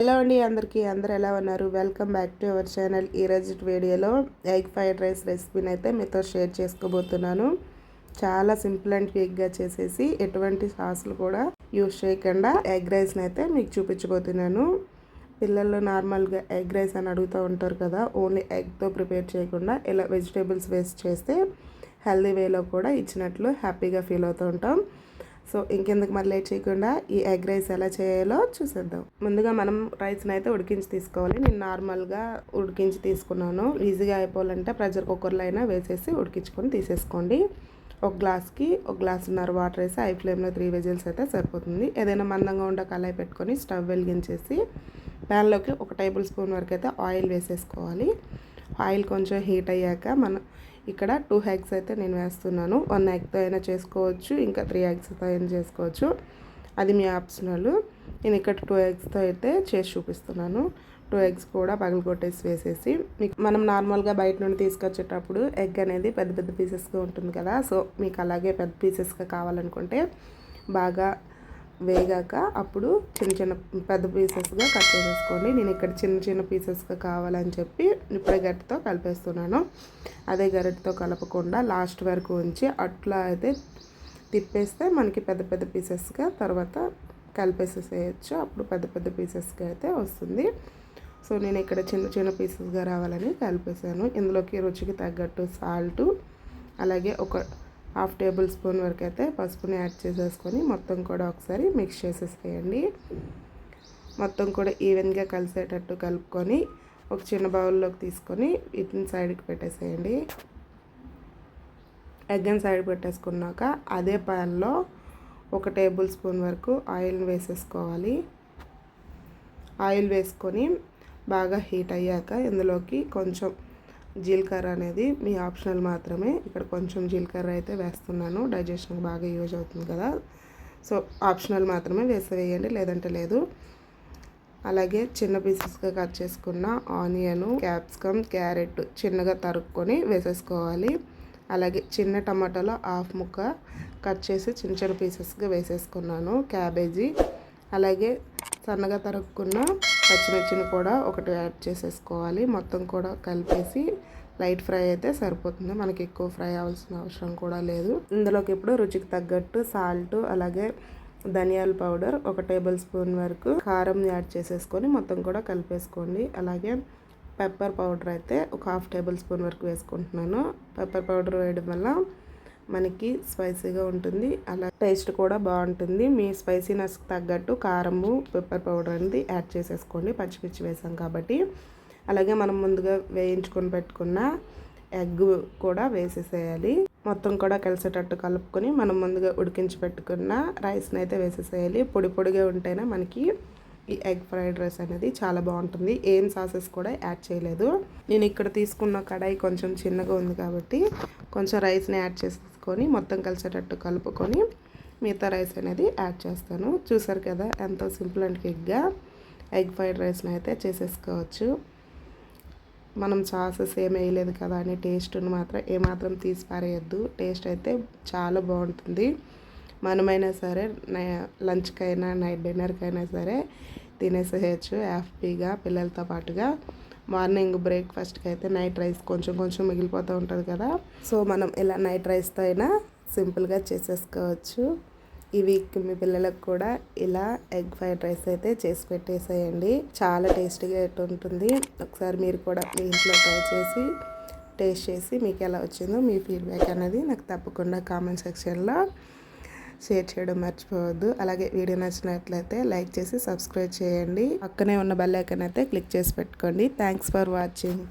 Hello అండి, అందరూ ఎలా ఉన్నారు? Welcome back to our channel. ఈరోజు వీడియోలో ఎగ్ ఫ్రైడ్ రైస్ రెసిపీని అయితే మీతో షేర్ చేసుకోబోతున్నాను. చాలా సింపుల్ అండ్ క్విక్గా చేసేసి ఎటువంటి సాసులు కూడా యూజ్ చేయకుండా ఎగ్ రైస్ని అయితే మీకు చూపించబోతున్నాను. పిల్లలు నార్మల్గా ఎగ్ రైస్ అని అడుగుతూ ఉంటారు కదా, ఓన్లీ ఎగ్తో ప్రిపేర్ చేయకుండా ఇలా వెజిటేబుల్స్ వేస్ట్ చేస్తే హెల్దీ వేలో కూడా ఇచ్చినట్లు హ్యాపీగా ఫీల్ అవుతూ ఉంటాం. సో ఇంకెందుకు మరి లేట్ చేయకుండా ఈ ఎగ్ రైస్ ఎలా చేయాలో చూసేద్దాం. ముందుగా మనం రైస్ని అయితే ఉడికించి తీసుకోవాలి. నేను నార్మల్గా ఉడికించి తీసుకున్నాను. ఈజీగా అయిపోవాలంటే ప్రెషర్ కుక్కర్లో అయినా వేసేసి ఉడికించుకొని తీసేసుకోండి. ఒక గ్లాస్కి 1.5 గ్లాసున్నర వాటర్ వేసి హై ఫ్లేమ్లో 3 విజిల్స్ అయితే సరిపోతుంది. ఏదైనా మందంగా ఉండే కళాయి పెట్టుకొని స్టవ్ వెలిగించేసి ప్యాన్లోకి 1 టేబుల్ స్పూన్ వరకు అయితే ఆయిల్ వేసేసుకోవాలి. ఆయిల్ కొంచెం హీట్ అయ్యాక మనం ఇక్కడ 2 ఎగ్స్ అయితే నేను వేస్తున్నాను. 1 ఎగ్తో అయినా చేసుకోవచ్చు, ఇంకా 3 ఎగ్స్తో అయినా చేసుకోవచ్చు, అది మీ ఆప్షనల్. నేను ఇక్కడ 2 ఎగ్స్తో అయితే చేసి చూపిస్తున్నాను. 2 ఎగ్స్ కూడా పగలగొట్టేసి వేసేసి, మనం నార్మల్గా బయట నుండి తీసుకొచ్చేటప్పుడు ఎగ్ అనేది పెద్ద పెద్ద పీసెస్గా ఉంటుంది కదా, సో మీకు అలాగే పెద్ద పీసెస్గా కావాలనుకుంటే బాగా వేగాక అప్పుడు పెద్ద పీసెస్గా కట్ చేసేసుకోండి. నేను ఇక్కడ చిన్న పీసెస్గా కావాలని చెప్పి ఇప్పుడే గరిటెతో కలిపేస్తున్నాను. అదే గరిటెతో కలపకుండా లాస్ట్ వరకు ఉంచి అట్లా అయితే తిప్పేస్తే మనకి పెద్ద పెద్ద పీసెస్గా తర్వాత కలిపేసేసేయచ్చు. అప్పుడు పెద్ద పెద్ద పీసెస్గా అయితే వస్తుంది. సో నేను ఇక్కడ చిన్న పీసెస్గా రావాలని కలిపేసాను. ఇందులోకి రుచికి తగ్గట్టు సాల్టు, అలాగే ఒక 1/2 టేబుల్ స్పూన్ వరకు అయితే పసుపుని యాడ్ చేసేసుకొని మొత్తం కూడా ఒకసారి మిక్స్ చేసేసేయండి. మొత్తం కూడా ఈవెన్గా కలిసేటట్టు కలుపుకొని ఒక చిన్న బౌల్లోకి తీసుకొని వీటిని సైడ్కి పెట్టేసేయండి. ఎగ్ని సైడ్ పెట్టేసుకున్నాక అదే ప్యాన్లో 1 టేబుల్ స్పూన్ వరకు ఆయిల్ని వేసేసుకోవాలి. ఆయిల్ వేసుకొని బాగా హీట్ అయ్యాక ఇందులోకి కొంచెం జీలకర్ర అనేది మీ ఆప్షనల్ మాత్రమే. ఇక్కడ కొంచెం జీలకర్ర అయితే వేస్తున్నాను, డైజెషన్కి బాగా యూజ్ అవుతుంది కదా, సో ఆప్షనల్ మాత్రమే వేసేయండి, లేదంటే లేదు. అలాగే చిన్న పీసెస్గా కట్ చేసుకున్న ఆనియను, క్యాప్సికమ్, క్యారెట్ చిన్నగా తరుక్కొని వేసేసుకోవాలి. అలాగే చిన్న టమాటాలో 1/2 ముక్క కట్ చేసి చిన్న పీసెస్గా వేసేసుకున్నాను. క్యాబేజీ, అలాగే సన్నగా తరుక్కున్న పచ్చిమిర్చిని కూడా ఒకటి యాడ్ చేసేసుకోవాలి. మొత్తం కూడా కలిపేసి లైట్ ఫ్రై అయితే సరిపోతుంది, మనకి ఎక్కువ ఫ్రై అవ్వాల్సిన అవసరం కూడా లేదు. ఇందులోకి ఇప్పుడు రుచికి తగ్గట్టు సాల్ట్, అలాగే ధనియాల పౌడర్ 1 టేబుల్ స్పూన్ వరకు, కారం యాడ్ చేసేసుకొని మొత్తం కూడా కలిపేసుకోండి. అలాగే పెప్పర్ పౌడర్ అయితే ఒక 1/2 టేబుల్ స్పూన్ వరకు వేసుకుంటున్నాను. పెప్పర్ పౌడర్ వేయడం వల్ల మనకి స్పైసీగా ఉంటుంది, అలా టేస్ట్ కూడా బాగుంటుంది. మీ స్పైసీనెస్కి తగ్గట్టు కారము, పెప్పర్ పౌడర్ అనేది యాడ్ చేసేసుకోండి, పచ్చిమిర్చి వేసాం కాబట్టి. అలాగే మనం ముందుగా వేయించుకొని పెట్టుకున్న ఎగ్ కూడా వేసేసేయాలి. మొత్తం కూడా కలిసేటట్టు కలుపుకొని మనం ముందుగా ఉడికించి పెట్టుకున్న రైస్ని అయితే వేసేసేయాలి. పొడిగా ఉంటేనే మనకి ఈ ఎగ్ ఫ్రైడ్ రైస్ అనేది చాలా బాగుంటుంది. ఏం సాసెస్ కూడా యాడ్ చేయలేదు. నేను ఇక్కడ తీసుకున్న కడాయి కొంచెం చిన్నగా ఉంది కాబట్టి కొంచెం రైస్ని యాడ్ చేసుకొని మొత్తం కలిసేటట్టు కలుపుకొని మిగతా రైస్ అనేది యాడ్ చేస్తాను. చూసారు కదా ఎంతో సింపుల్ అండ్ క్విక్గా ఎగ్ ఫ్రైడ్ రైస్ని అయితే చేసేసుకోవచ్చు. మనం సాసెస్ ఏమి వేయలేదు కదా అని టేస్ట్ని మాత్రం ఏమాత్రం తీసి పారేయద్దు. టేస్ట్ అయితే చాలా బాగుంటుంది. మనమైనా సరే లంచ్కైనా నైట్ డిన్నర్కైనా సరే తినేసేయచ్చు హ్యాపీగా పిల్లలతో పాటుగా. మార్నింగ్ బ్రేక్ఫాస్ట్కి అయితే నైట్ రైస్ కొంచెం మిగిలిపోతూ ఉంటుంది కదా, సో మనం ఇలా నైట్ రైస్తో అయినా సింపుల్గా చేసేసుకోవచ్చు. ఈ వీక్ మీ పిల్లలకు కూడా ఇలా ఎగ్ ఫ్రైడ్ రైస్ అయితే చేసి పెట్టేసేయండి. చాలా టేస్టీగా ఉంటుంది. ఒకసారి మీరు కూడా మీ ఇంట్లో ట్రై చేసి టేస్ట్ చేసి మీకు ఎలా వచ్చిందో మీ ఫీడ్బ్యాక్ అనేది నాకు తప్పకుండా కామెంట్ సెక్షన్లో షేర్ చేయడం మర్చిపోవద్దు. అలాగే వీడియో నచ్చినట్లయితే లైక్ చేసి సబ్స్క్రైబ్ చేయండి. పక్కనే ఉన్న బెల్ ఐకాన్ అయితే క్లిక్ చేసి పెట్టుకోండి. Thanks for watching.